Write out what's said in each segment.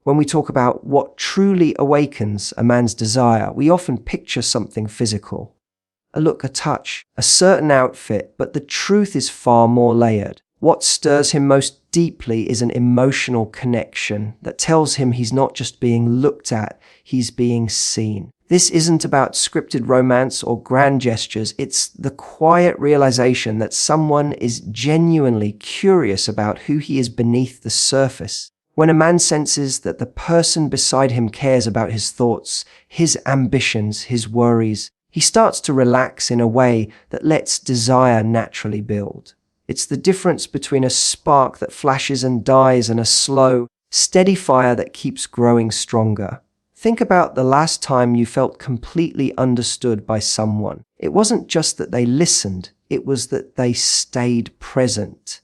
When we talk about what truly awakens a man's desire, we often picture something physical. A look, a touch, a certain outfit, but the truth is far more layered. What stirs him most deeply is an emotional connection that tells him he's not just being looked at, he's being seen. This isn't about scripted romance or grand gestures, it's the quiet realization that someone is genuinely curious about who he is beneath the surface. When a man senses that the person beside him cares about his thoughts, his ambitions, his worries, he starts to relax in a way that lets desire naturally build. It's the difference between a spark that flashes and dies and a slow, steady fire that keeps growing stronger. Think about the last time you felt completely understood by someone. It wasn't just that they listened, it was that they stayed present.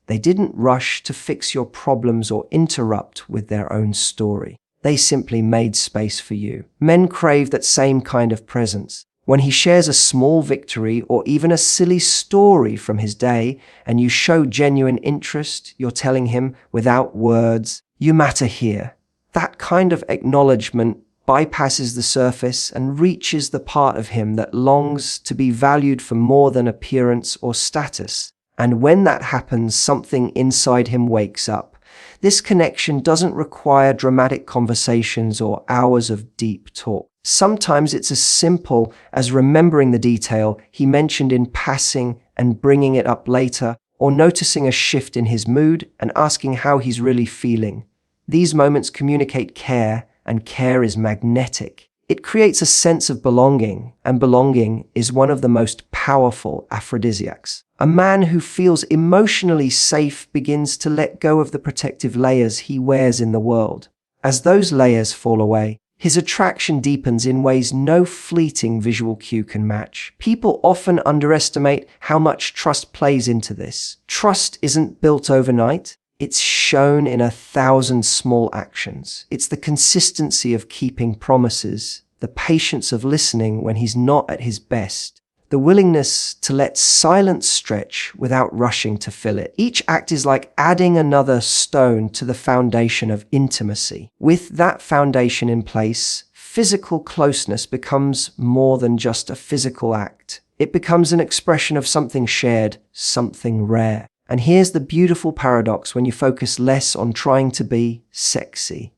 They didn't rush to fix your problems or interrupt with their own story. They simply made space for you. Men crave that same kind of presence. When he shares a small victory or even a silly story from his day and you show genuine interest, you're telling him without words, "You matter here." That kind of acknowledgement bypasses the surface and reaches the part of him that longs to be valued for more than appearance or status. And when that happens, something inside him wakes up. This connection doesn't require dramatic conversations or hours of deep talk. Sometimes it's as simple as remembering the detail he mentioned in passing and bringing it up later, or noticing a shift in his mood and asking how he's really feeling. These moments communicate care, and care is magnetic. It creates a sense of belonging, and belonging is one of the most powerful aphrodisiacs. A man who feels emotionally safe begins to let go of the protective layers he wears in the world. As those layers fall away, his attraction deepens in ways no fleeting visual cue can match. People often underestimate how much trust plays into this. Trust isn't built overnight. It's shown in 1,000 small actions. It's the consistency of keeping promises, the patience of listening when he's not at his best, the willingness to let silence stretch without rushing to fill it. Each act is like adding another stone to the foundation of intimacy. With that foundation in place, physical closeness becomes more than just a physical act. It becomes an expression of something shared, something rare. And here's the beautiful paradox when you focus less on trying to be sexy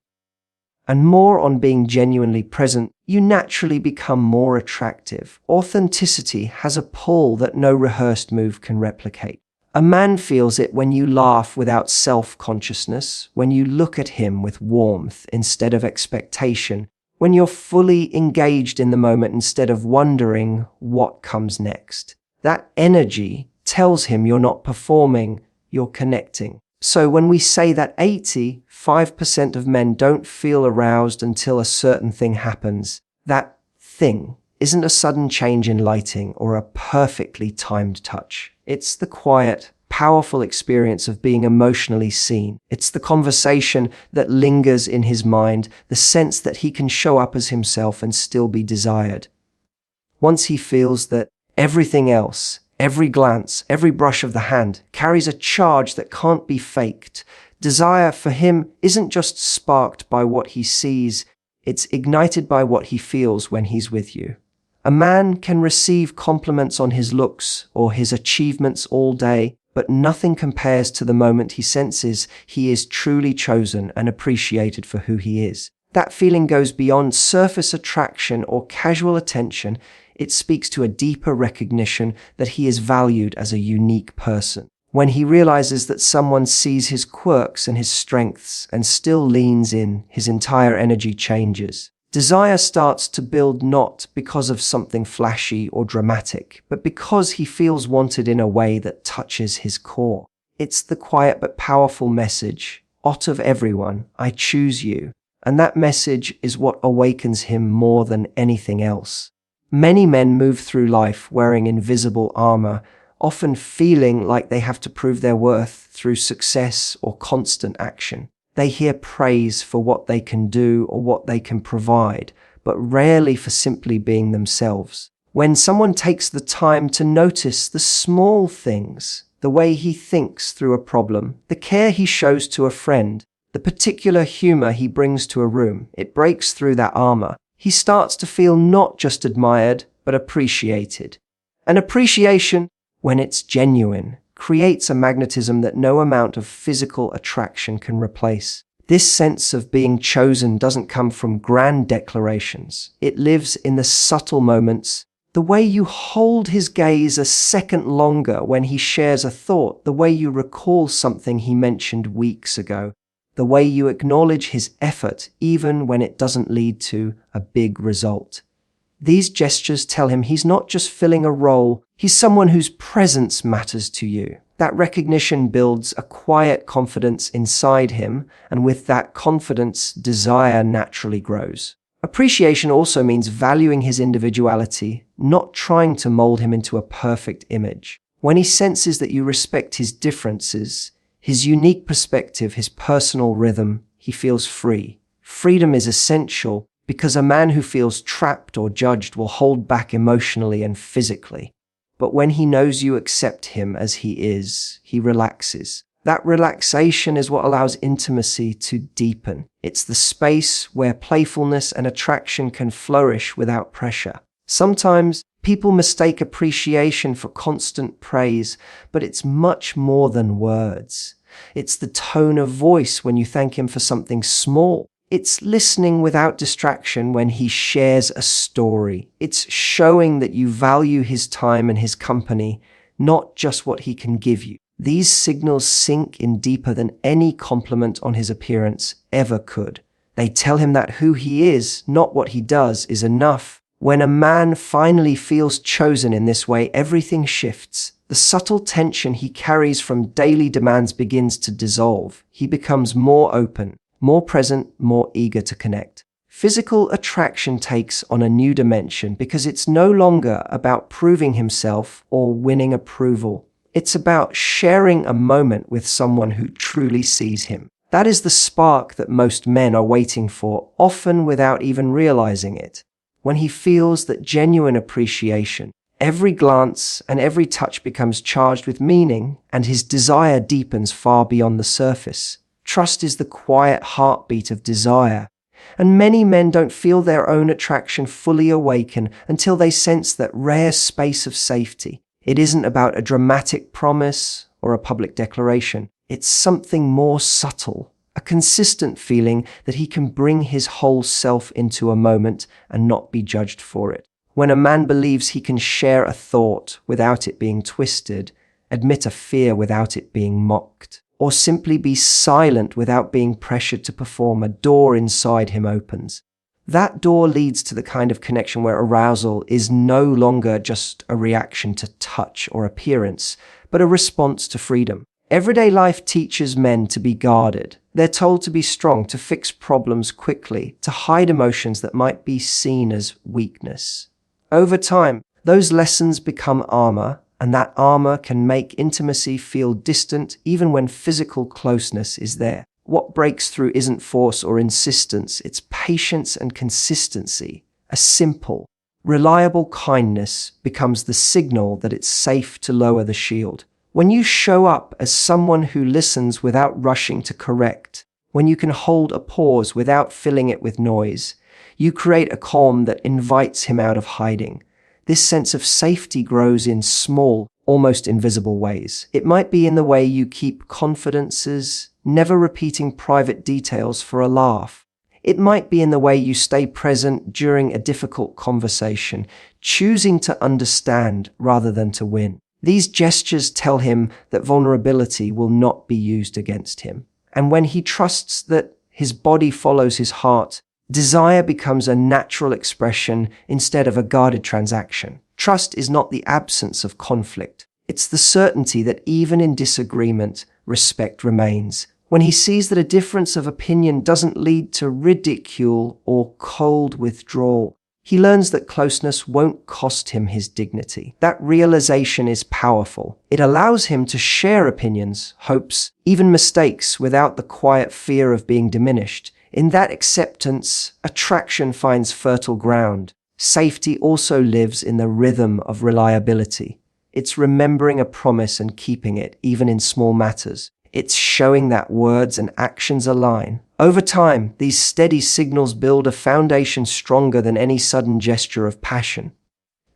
and more on being genuinely present, you naturally become more attractive. Authenticity has a pull that no rehearsed move can replicate. A man feels it when you laugh without self-consciousness, when you look at him with warmth instead of expectation, when you're fully engaged in the moment instead of wondering what comes next. That energy tells him you're not performing, you're connecting. So when we say that 85% of men don't feel aroused until a certain thing happens, that thing isn't a sudden change in lighting or a perfectly timed touch. It's the quiet, powerful experience of being emotionally seen. It's the conversation that lingers in his mind, the sense that he can show up as himself and still be desired. Once he feels that everything else, every glance, every brush of the hand, carries a charge that can't be faked. Desire for him isn't just sparked by what he sees, it's ignited by what he feels when he's with you. A man can receive compliments on his looks or his achievements all day, but nothing compares to the moment he senses he is truly chosen and appreciated for who he is. That feeling goes beyond surface attraction or casual attention. It speaks to a deeper recognition that he is valued as a unique person. When he realizes that someone sees his quirks and his strengths and still leans in, his entire energy changes. Desire starts to build not because of something flashy or dramatic, but because he feels wanted in a way that touches his core. It's the quiet but powerful message, "Out of everyone, I choose you." And that message is what awakens him more than anything else. Many men move through life wearing invisible armor, often feeling like they have to prove their worth through success or constant action. They hear praise for what they can do or what they can provide, but rarely for simply being themselves. When someone takes the time to notice the small things, the way he thinks through a problem, the care he shows to a friend, the particular humor he brings to a room. It breaks through that armor. He starts to feel not just admired, but appreciated. And appreciation, when it's genuine, creates a magnetism that no amount of physical attraction can replace. This sense of being chosen doesn't come from grand declarations. It lives in the subtle moments. The way you hold his gaze a second longer when he shares a thought, the way you recall something he mentioned weeks ago, the way you acknowledge his effort even when it doesn't lead to a big result. These gestures tell him he's not just filling a role, he's someone whose presence matters to you. That recognition builds a quiet confidence inside him, and with that confidence, desire naturally grows. Appreciation also means valuing his individuality, not trying to mold him into a perfect image. When he senses that you respect his differences, his unique perspective, his personal rhythm, he feels free. Freedom is essential because a man who feels trapped or judged will hold back emotionally and physically. But when he knows you accept him as he is, he relaxes. That relaxation is what allows intimacy to deepen. It's the space where playfulness and attraction can flourish without pressure. Sometimes people mistake appreciation for constant praise, but it's much more than words. It's the tone of voice when you thank him for something small. It's listening without distraction when he shares a story. It's showing that you value his time and his company, not just what he can give you. These signals sink in deeper than any compliment on his appearance ever could. They tell him that who he is, not what he does, is enough. When a man finally feels chosen in this way, everything shifts. The subtle tension he carries from daily demands begins to dissolve. He becomes more open, more present, more eager to connect. Physical attraction takes on a new dimension because it's no longer about proving himself or winning approval. It's about sharing a moment with someone who truly sees him. That is the spark that most men are waiting for, often without even realizing it. When he feels that genuine appreciation, every glance and every touch becomes charged with meaning, and his desire deepens far beyond the surface. Trust is the quiet heartbeat of desire, and many men don't feel their own attraction fully awaken until they sense that rare space of safety. It isn't about a dramatic promise or a public declaration. It's something more subtle, a consistent feeling that he can bring his whole self into a moment and not be judged for it. When a man believes he can share a thought without it being twisted, admit a fear without it being mocked, or simply be silent without being pressured to perform, a door inside him opens. That door leads to the kind of connection where arousal is no longer just a reaction to touch or appearance, but a response to freedom. Everyday life teaches men to be guarded. They're told to be strong, to fix problems quickly, to hide emotions that might be seen as weakness. Over time, those lessons become armor, and that armor can make intimacy feel distant even when physical closeness is there. What breaks through isn't force or insistence, it's patience and consistency. A simple, reliable kindness becomes the signal that it's safe to lower the shield. When you show up as someone who listens without rushing to correct, when you can hold a pause without filling it with noise, you create a calm that invites him out of hiding. This sense of safety grows in small, almost invisible ways. It might be in the way you keep confidences, never repeating private details for a laugh. It might be in the way you stay present during a difficult conversation, choosing to understand rather than to win. These gestures tell him that vulnerability will not be used against him. And when he trusts that his body follows his heart, desire becomes a natural expression instead of a guarded transaction. Trust is not the absence of conflict. It's the certainty that even in disagreement, respect remains. When he sees that a difference of opinion doesn't lead to ridicule or cold withdrawal, he learns that closeness won't cost him his dignity. That realization is powerful. It allows him to share opinions, hopes, even mistakes without the quiet fear of being diminished. In that acceptance, attraction finds fertile ground. Safety also lives in the rhythm of reliability. It's remembering a promise and keeping it, even in small matters. It's showing that words and actions align. Over time, these steady signals build a foundation stronger than any sudden gesture of passion.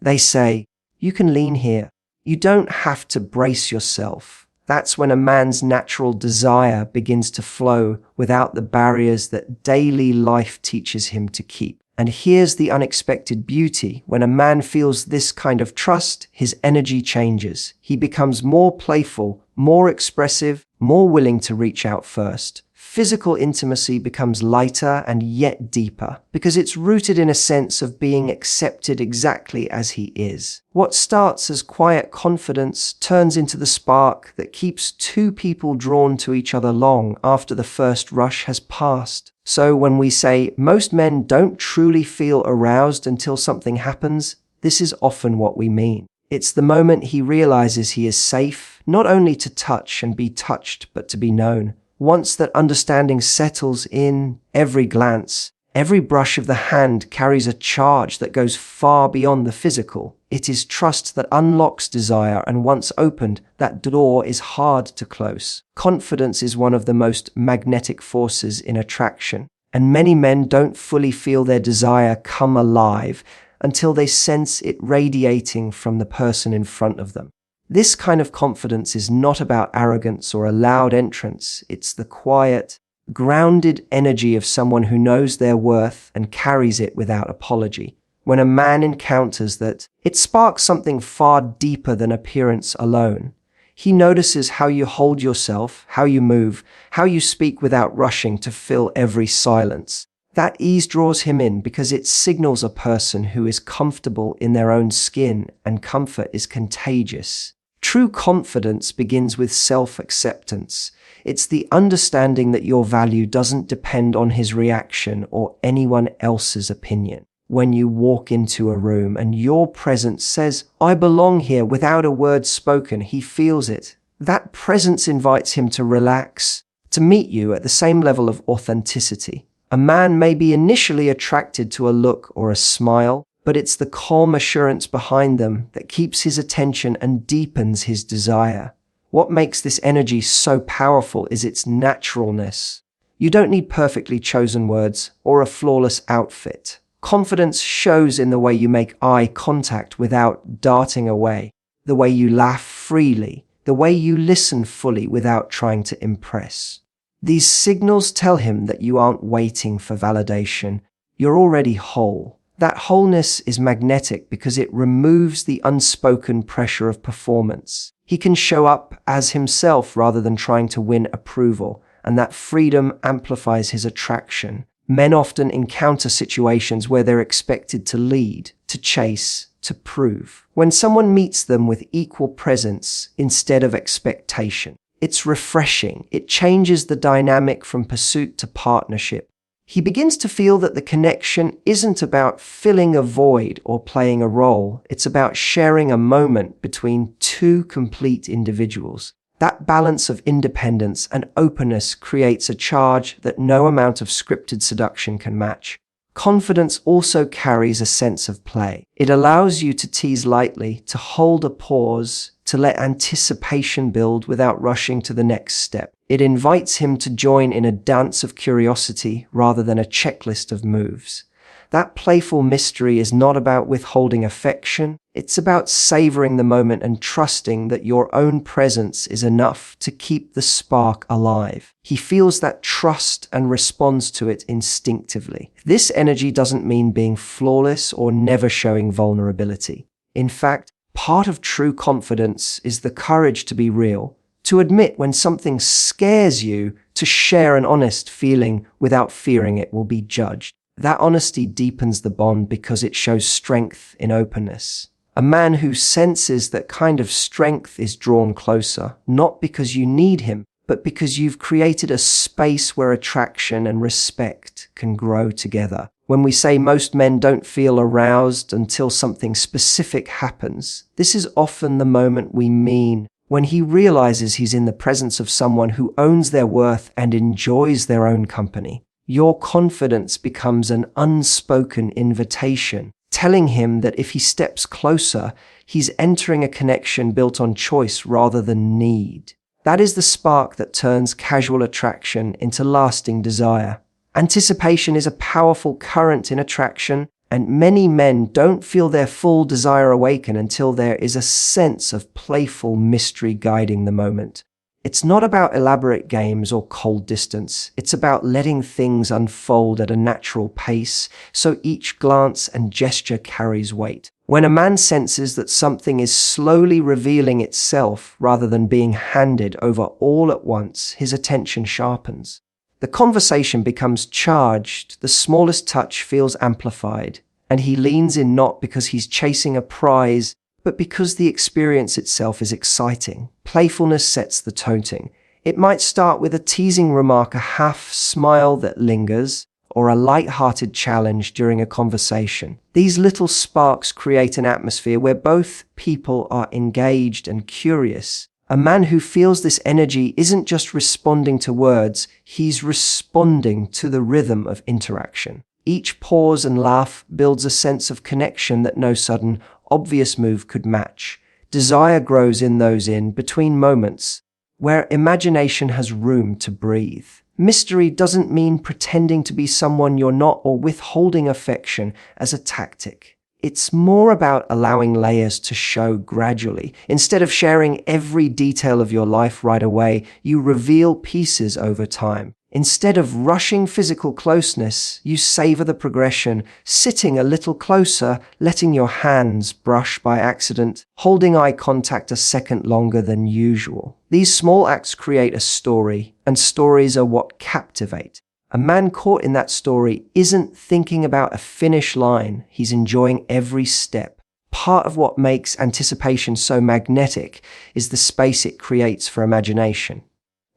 They say, "You can lean here. You don't have to brace yourself." That's when a man's natural desire begins to flow without the barriers that daily life teaches him to keep. And here's the unexpected beauty. When a man feels this kind of trust, his energy changes. He becomes more playful, more expressive, more willing to reach out first. Physical intimacy becomes lighter and yet deeper because it's rooted in a sense of being accepted exactly as he is. What starts as quiet confidence turns into the spark that keeps two people drawn to each other long after the first rush has passed. So when we say most men don't truly feel aroused until something happens, this is often what we mean. It's the moment he realizes he is safe, not only to touch and be touched, but to be known. Once that understanding settles in, every glance, every brush of the hand carries a charge that goes far beyond the physical. It is trust that unlocks desire, and once opened, that door is hard to close. Confidence is one of the most magnetic forces in attraction, and many men don't fully feel their desire come alive until they sense it radiating from the person in front of them. This kind of confidence is not about arrogance or a loud entrance. It's the quiet, grounded energy of someone who knows their worth and carries it without apology. When a man encounters that, it sparks something far deeper than appearance alone. He notices how you hold yourself, how you move, how you speak without rushing to fill every silence. That ease draws him in because it signals a person who is comfortable in their own skin, and comfort is contagious. True confidence begins with self-acceptance. It's the understanding that your value doesn't depend on his reaction or anyone else's opinion. When you walk into a room and your presence says, "I belong here," without a word spoken, he feels it. That presence invites him to relax, to meet you at the same level of authenticity. A man may be initially attracted to a look or a smile, but it's the calm assurance behind them that keeps his attention and deepens his desire. What makes this energy so powerful is its naturalness. You don't need perfectly chosen words or a flawless outfit. Confidence shows in the way you make eye contact without darting away, the way you laugh freely, the way you listen fully without trying to impress. These signals tell him that you aren't waiting for validation. You're already whole. That wholeness is magnetic because it removes the unspoken pressure of performance. He can show up as himself rather than trying to win approval, and that freedom amplifies his attraction. Men often encounter situations where they're expected to lead, to chase, to prove. When someone meets them with equal presence instead of expectation, it's refreshing. It changes the dynamic from pursuit to partnership. He begins to feel that the connection isn't about filling a void or playing a role. It's about sharing a moment between two complete individuals. That balance of independence and openness creates a charge that no amount of scripted seduction can match. Confidence also carries a sense of play. It allows you to tease lightly, to hold a pause, to let anticipation build without rushing to the next step. It invites him to join in a dance of curiosity rather than a checklist of moves. That playful mystery is not about withholding affection. It's about savoring the moment and trusting that your own presence is enough to keep the spark alive. He feels that trust and responds to it instinctively. This energy doesn't mean being flawless or never showing vulnerability. In fact, part of true confidence is the courage to be real, to admit when something scares you, to share an honest feeling without fearing it will be judged. That honesty deepens the bond because it shows strength in openness. A man who senses that kind of strength is drawn closer, not because you need him, but because you've created a space where attraction and respect can grow together. When we say most men don't feel aroused until something specific happens, this is often the moment we mean, when he realizes he's in the presence of someone who owns their worth and enjoys their own company. Your confidence becomes an unspoken invitation, telling him that if he steps closer, he's entering a connection built on choice rather than need. That is the spark that turns casual attraction into lasting desire. Anticipation is a powerful current in attraction, and many men don't feel their full desire awaken until there is a sense of playful mystery guiding the moment. It's not about elaborate games or cold distance. It's about letting things unfold at a natural pace, so each glance and gesture carries weight. When a man senses that something is slowly revealing itself rather than being handed over all at once, his attention sharpens. The conversation becomes charged, the smallest touch feels amplified, and he leans in not because he's chasing a prize, but because the experience itself is exciting. Playfulness sets the toning. It might start with a teasing remark, a half smile that lingers, or a light-hearted challenge during a conversation. These little sparks create an atmosphere where both people are engaged and curious. A man who feels this energy isn't just responding to words, he's responding to the rhythm of interaction. Each pause and laugh builds a sense of connection that no sudden, obvious move could match. Desire grows in those in-between moments, where imagination has room to breathe. Mystery doesn't mean pretending to be someone you're not or withholding affection as a tactic. It's more about allowing layers to show gradually. Instead of sharing every detail of your life right away, you reveal pieces over time. Instead of rushing physical closeness, you savor the progression, sitting a little closer, letting your hands brush by accident, holding eye contact a second longer than usual. These small acts create a story, and stories are what captivate. A man caught in that story isn't thinking about a finish line, he's enjoying every step. Part of what makes anticipation so magnetic is the space it creates for imagination.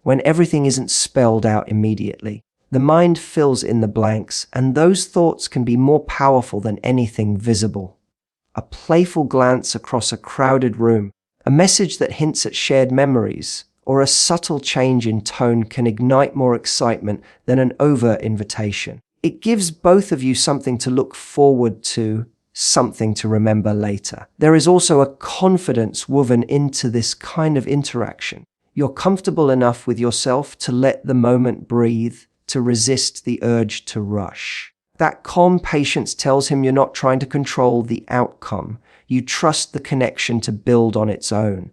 When everything isn't spelled out immediately, the mind fills in the blanks, and those thoughts can be more powerful than anything visible. A playful glance across a crowded room, a message that hints at shared memories, or a subtle change in tone can ignite more excitement than an overt invitation. It gives both of you something to look forward to, something to remember later. There is also a confidence woven into this kind of interaction. You're comfortable enough with yourself to let the moment breathe, to resist the urge to rush. That calm patience tells him you're not trying to control the outcome. You trust the connection to build on its own.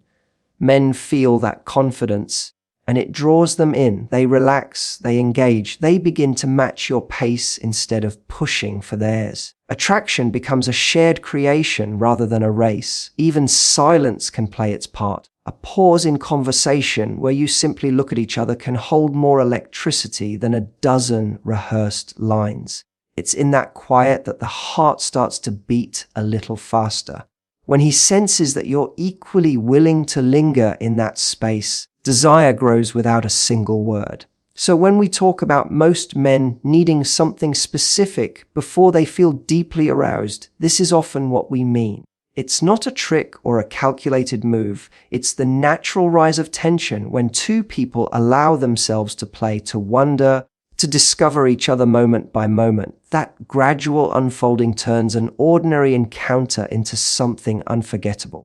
Men feel that confidence, and it draws them in. They relax, they engage, they begin to match your pace instead of pushing for theirs. Attraction becomes a shared creation rather than a race. Even silence can play its part. A pause in conversation where you simply look at each other can hold more electricity than a dozen rehearsed lines. It's in that quiet that the heart starts to beat a little faster. When he senses that you're equally willing to linger in that space, desire grows without a single word. So when we talk about most men needing something specific before they feel deeply aroused, this is often what we mean. It's not a trick or a calculated move. It's the natural rise of tension when two people allow themselves to play, to wonder, to discover each other moment by moment. That gradual unfolding turns an ordinary encounter into something unforgettable,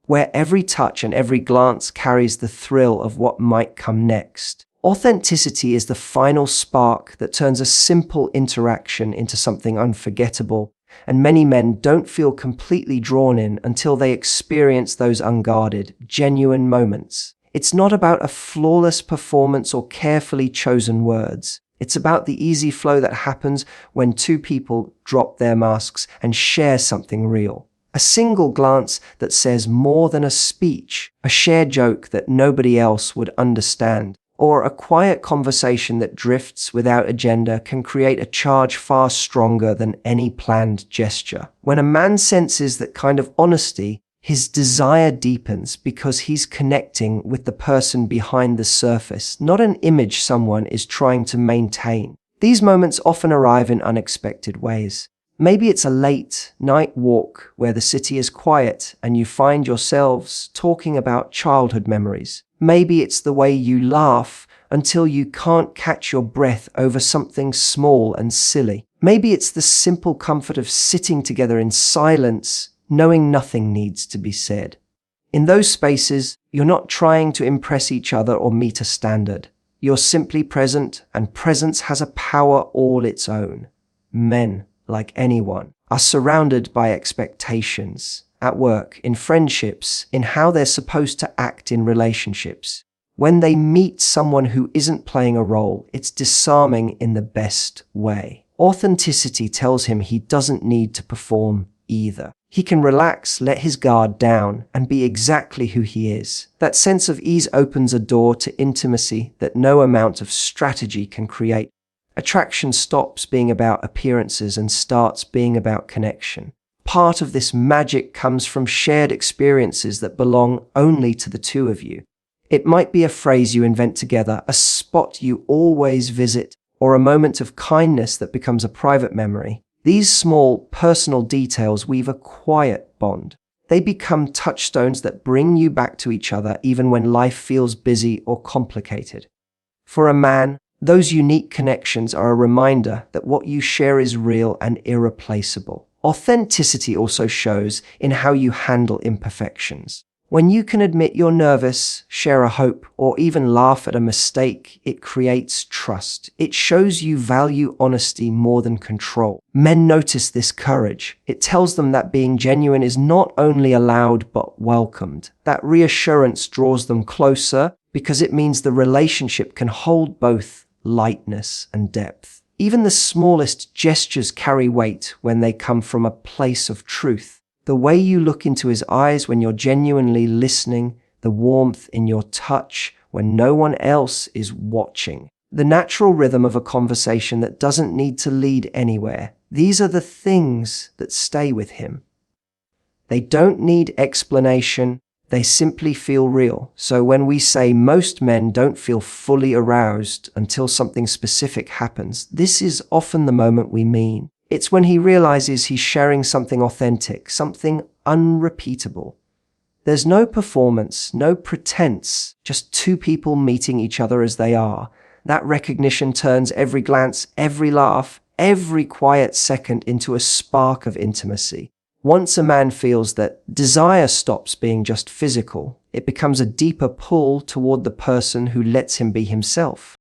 where every touch and every glance carries the thrill of what might come next. Authenticity is the final spark that turns a simple interaction into something unforgettable, and many men don't feel completely drawn in until they experience those unguarded, genuine moments. It's not about a flawless performance or carefully chosen words. It's about the easy flow that happens when two people drop their masks and share something real. A single glance that says more than a speech, a shared joke that nobody else would understand, or a quiet conversation that drifts without agenda can create a charge far stronger than any planned gesture. When a man senses that kind of honesty, his desire deepens because he's connecting with the person behind the surface, not an image someone is trying to maintain. These moments often arrive in unexpected ways. Maybe it's a late night walk where the city is quiet and you find yourselves talking about childhood memories. Maybe it's the way you laugh until you can't catch your breath over something small and silly. Maybe it's the simple comfort of sitting together in silence, knowing nothing needs to be said. In those spaces, you're not trying to impress each other or meet a standard. You're simply present, and presence has a power all its own. Men, like anyone, are surrounded by expectations. At work, in friendships, in how they're supposed to act in relationships. When they meet someone who isn't playing a role, it's disarming in the best way. Authenticity tells him he doesn't need to perform either. He can relax, let his guard down, and be exactly who he is. That sense of ease opens a door to intimacy that no amount of strategy can create. Attraction stops being about appearances and starts being about connection. Part of this magic comes from shared experiences that belong only to the two of you. It might be a phrase you invent together, a spot you always visit, or a moment of kindness that becomes a private memory. These small, personal details weave a quiet bond. They become touchstones that bring you back to each other even when life feels busy or complicated. For a man, those unique connections are a reminder that what you share is real and irreplaceable. Authenticity also shows in how you handle imperfections. When you can admit you're nervous, share a hope, or even laugh at a mistake, it creates trust. It shows you value honesty more than control. Men notice this courage. It tells them that being genuine is not only allowed but welcomed. That reassurance draws them closer because it means the relationship can hold both lightness and depth. Even the smallest gestures carry weight when they come from a place of truth. The way you look into his eyes when you're genuinely listening, the warmth in your touch when no one else is watching, the natural rhythm of a conversation that doesn't need to lead anywhere. These are the things that stay with him. They don't need explanation. They simply feel real. So when we say most men don't feel fully aroused until something specific happens, this is often the moment we mean. It's when he realizes he's sharing something authentic, something unrepeatable. There's no performance, no pretense, just two people meeting each other as they are. That recognition turns every glance, every laugh, every quiet second into a spark of intimacy. Once a man feels that desire stops being just physical, it becomes a deeper pull toward the person who lets him be himself.